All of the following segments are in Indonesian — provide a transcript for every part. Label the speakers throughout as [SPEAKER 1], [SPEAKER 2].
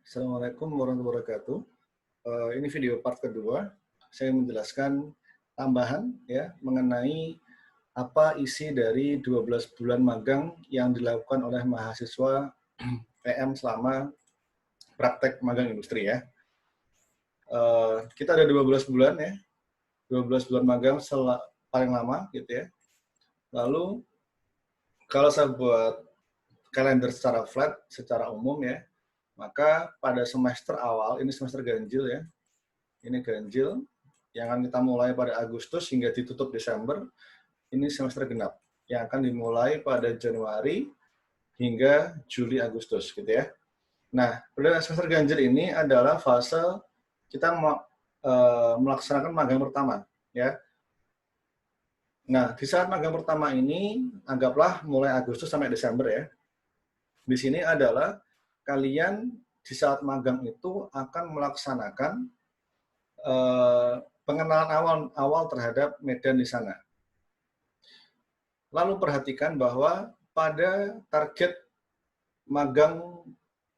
[SPEAKER 1] Assalamualaikum warahmatullahi wabarakatuh. Ini video part kedua. Saya menjelaskan tambahan ya mengenai apa isi dari 12 bulan magang yang dilakukan oleh mahasiswa PM selama praktek magang industri ya. Kita ada 12 bulan ya, 12 bulan magang paling lama gitu ya. Lalu kalau saya buat kalender secara flat, secara umum ya, maka pada semester awal, ini semester ganjil ya, ini ganjil, yang akan kita mulai pada Agustus hingga ditutup Desember, ini semester genap, yang akan dimulai pada Januari hingga Juli Agustus gitu ya. Nah, pada semester ganjil ini adalah fase kita melaksanakan magang pertama ya. Nah, di saat magang pertama ini, anggaplah mulai Agustus sampai Desember ya. Di sini adalah kalian di saat magang itu akan melaksanakan pengenalan awal terhadap medan di sana. Lalu perhatikan bahwa pada target magang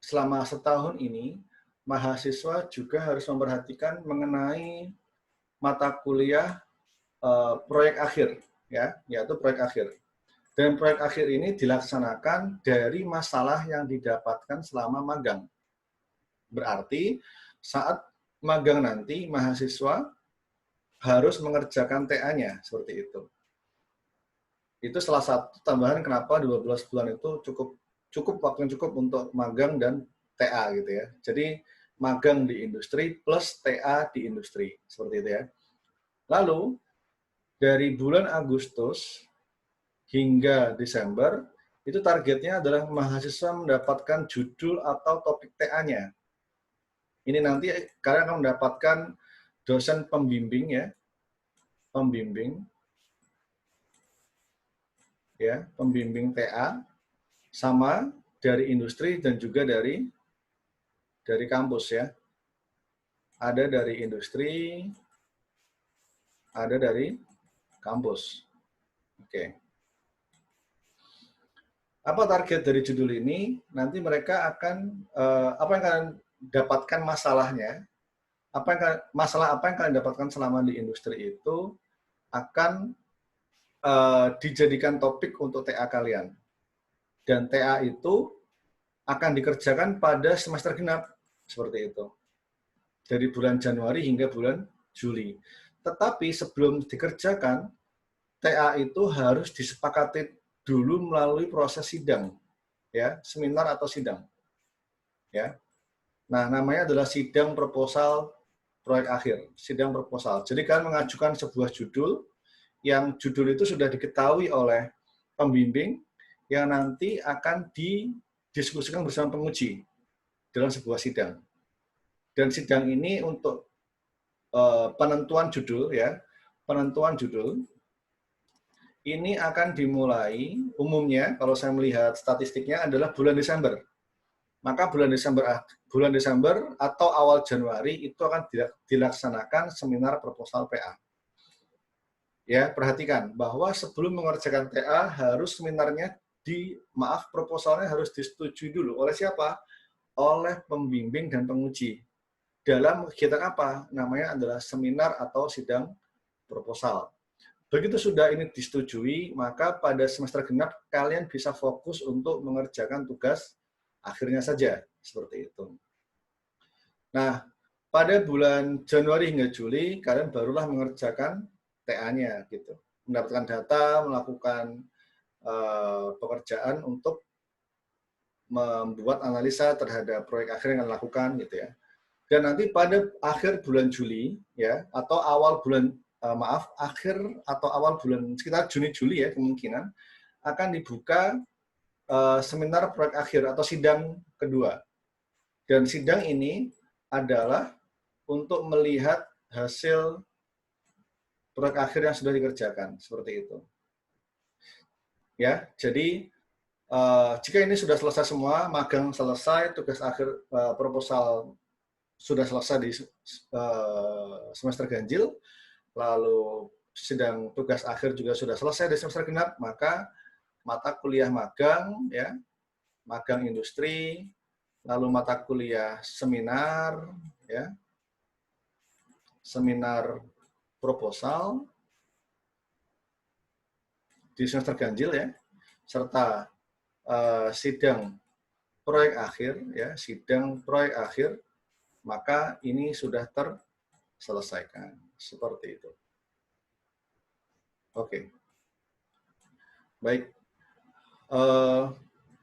[SPEAKER 1] selama setahun ini, mahasiswa juga harus memperhatikan mengenai mata kuliah proyek akhir, ya, yaitu proyek akhir. Dan proyek akhir ini dilaksanakan dari masalah yang didapatkan selama magang. Berarti saat magang nanti mahasiswa harus mengerjakan TA-nya seperti itu. Itu salah satu tambahan kenapa 12 bulan itu cukup waktu yang cukup untuk magang dan TA gitu ya. Jadi magang di industri plus TA di industri seperti itu ya. Lalu dari bulan Agustus hingga Desember itu targetnya adalah mahasiswa mendapatkan judul atau topik TA-nya. Ini nanti kalian akan mendapatkan dosen pembimbing ya, pembimbing TA sama dari industri dan juga dari kampus ya. Ada dari industri, ada dari kampus. Oke. Apa target dari judul ini? Nanti mereka akan apa yang kalian dapatkan masalahnya, masalah apa yang kalian dapatkan selama di industri itu akan dijadikan topik untuk TA kalian. Dan TA itu akan dikerjakan pada semester genap, seperti itu. Dari bulan Januari hingga bulan Juli. Tetapi sebelum dikerjakan, TA itu harus disepakati dulu melalui proses sidang, ya, seminar atau sidang. Ya. Nah, namanya adalah sidang proposal proyek akhir, sidang proposal. Jadi kalian mengajukan sebuah judul, yang judul itu sudah diketahui oleh pembimbing, yang nanti akan didiskusikan bersama penguji dalam sebuah sidang. Dan sidang ini untuk penentuan judul ya, penentuan judul ini akan dimulai umumnya kalau saya melihat statistiknya adalah bulan Desember. Maka bulan Desember atau awal Januari itu akan dilaksanakan seminar proposal PA. Ya, perhatikan bahwa sebelum mengerjakan TA harus seminarnya proposalnya harus disetujui dulu oleh siapa? Oleh pembimbing dan penguji. Dalam kegiatan apa? Namanya adalah seminar atau sidang proposal. Begitu sudah ini disetujui, maka pada semester genap kalian bisa fokus untuk mengerjakan tugas akhirnya saja, seperti itu. Nah, pada bulan Januari hingga Juli, kalian barulah mengerjakan TA-nya, gitu. Mendapatkan data, melakukan pekerjaan untuk membuat analisa terhadap proyek akhir yang kalian lakukan, gitu ya. Dan nanti pada akhir bulan Juli, ya, atau awal bulan akhir atau awal bulan sekitar Juni-Juli ya kemungkinan akan dibuka seminar proyek akhir atau sidang kedua. Dan sidang ini adalah untuk melihat hasil proyek akhir yang sudah dikerjakan seperti itu. Ya, jadi jika ini sudah selesai semua, magang selesai, tugas akhir proposal sudah selesai di semester ganjil, lalu sidang tugas akhir juga sudah selesai di semester genap, maka mata kuliah magang, ya, magang industri, lalu mata kuliah seminar, ya, seminar proposal di semester ganjil ya, serta sidang proyek akhir ya, sidang proyek akhir, maka ini sudah terselesaikan. Seperti itu. Oke. Baik.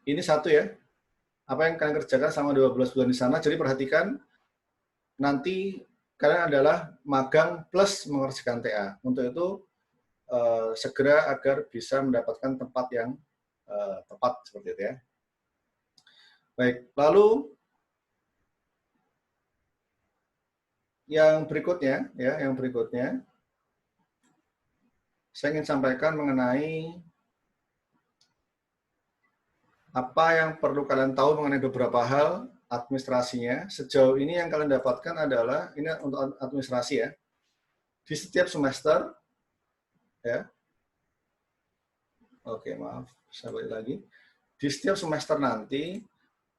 [SPEAKER 1] Ini satu ya. Apa yang kalian kerjakan selama 12 bulan di sana. Jadi perhatikan nanti kalian adalah magang plus mengerjakan TA. Untuk itu segera agar bisa mendapatkan tempat yang tepat seperti itu ya. Baik, lalu yang berikutnya ya, saya ingin sampaikan mengenai apa yang perlu kalian tahu mengenai beberapa hal administrasinya. Sejauh ini yang kalian dapatkan adalah ini untuk administrasi ya. Di setiap semester ya. Oke, maaf, saya balik lagi. Di setiap semester nanti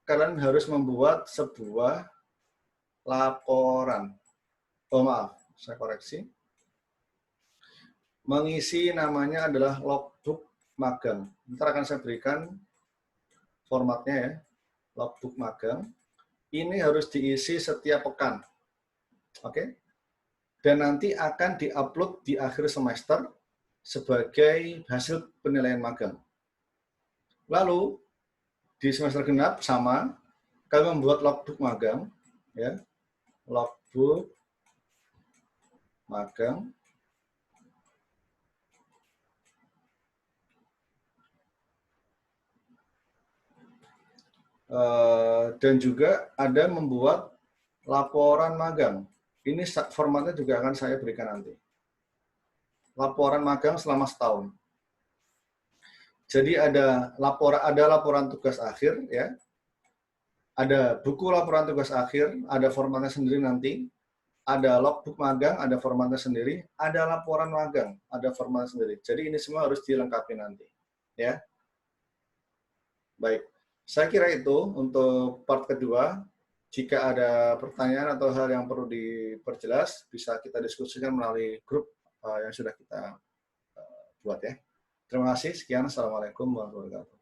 [SPEAKER 1] kalian harus membuat sebuah laporan. Oh maaf, saya koreksi. Mengisi namanya adalah logbook magang. Ntar akan saya berikan formatnya ya, logbook magang. Ini harus diisi setiap pekan. Oke? Dan nanti akan diupload di akhir semester sebagai hasil penilaian magang. Lalu, di semester genap sama, kami membuat logbook magang, ya, logbook magang. Dan juga ada membuat laporan magang. Ini formatnya juga akan saya berikan nanti. Laporan magang selama setahun. Jadi ada laporan tugas akhir, ya. Ada buku laporan tugas akhir, ada formatnya sendiri nanti. Ada logbook magang, ada formatnya sendiri. Ada laporan magang, ada formatnya sendiri. Jadi ini semua harus dilengkapi nanti, ya. Baik. Saya kira itu untuk part kedua. Jika ada pertanyaan atau hal yang perlu diperjelas, bisa kita diskusikan melalui grup yang sudah kita buat ya. Terima kasih. Sekian. Assalamualaikum warahmatullahi wabarakatuh.